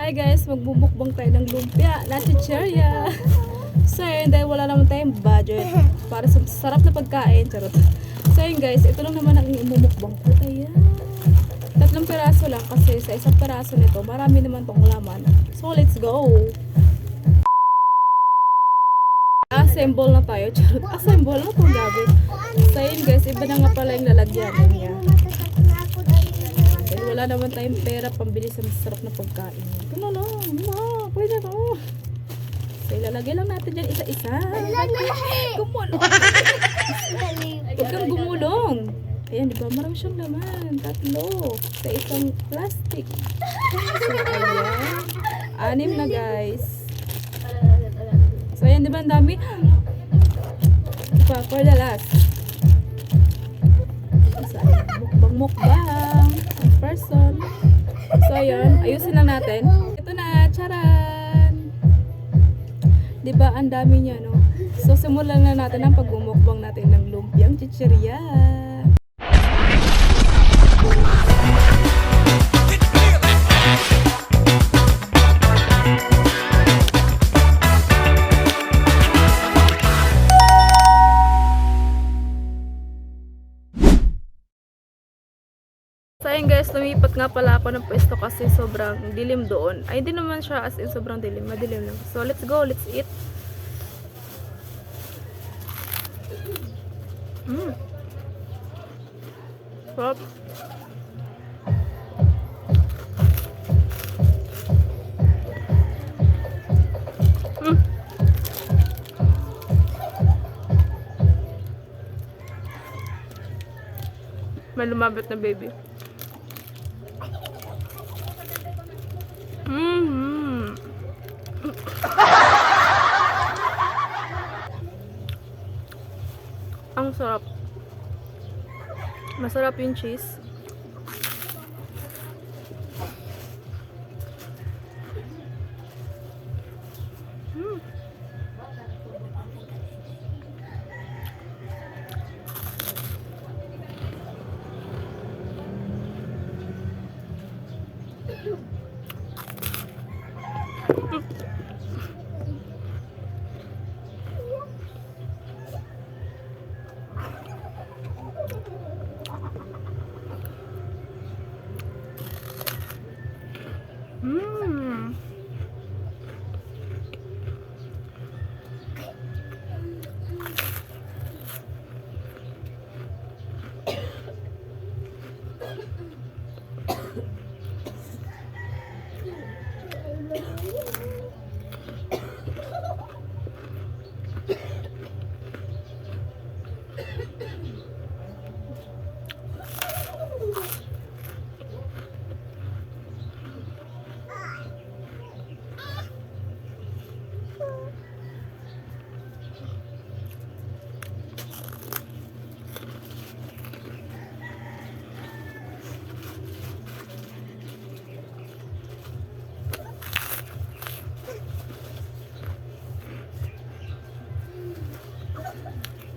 Hi guys, magbubukbang tayo ng lumpia na chichirya. So yun, dahil wala naman tayong budget para sa sarap na pagkain. Charot. So yun guys, ito lang naman ang imumukbang ko. Ayan. 3 piraso lang kasi sa isang piraso nito, marami naman tong laman. So let's go! Assemble na tayo. Charot. Assemble na itong gabi. So yun guys, iba na nga pala yung lalagyan niya. Dahil wala naman tayong pera pambili sa masarap na pagkain. Ito na lang. Ma, pwede na. So ilalagay lang natin dyan isa-isa. Gumulong. Huwag kang gumulong. Ayan, diba? Marami siyang laman. 3 sa isang plastic. So ayan. 6 na guys. So ayan, diba? Ang dami. Diba? For the last. So ayan. Mukbang. Person. So ayan. Ayusin lang natin. Ito na. Charan! Diba? Ang dami niya, no? So simulan na natin ang pagmumukbang natin ng lumpiang chichirya. So ayun guys, lumipat nga pala ako ng pwesto kasi sobrang dilim doon. Ay, hindi naman siya as in sobrang dilim. Madilim lang. So let's go, let's eat. Sarap. May lumabit na baby. Ang sarap. Masarap yung cheese.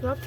Sarap.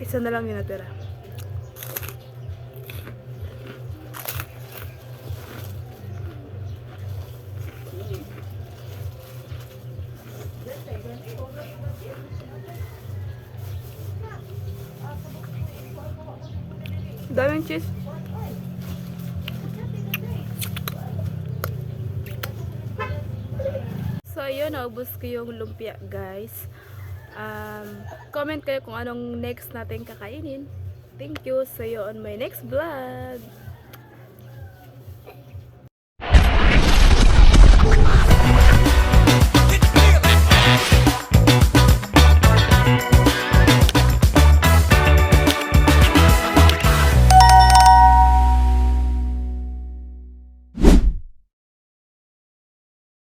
Isa na lang yung natira. Daming cheese. So ayun, naubos ko yung lumpia guys. Comment kayo kung anong next natin kakainin. Thank you. See you on my next vlog.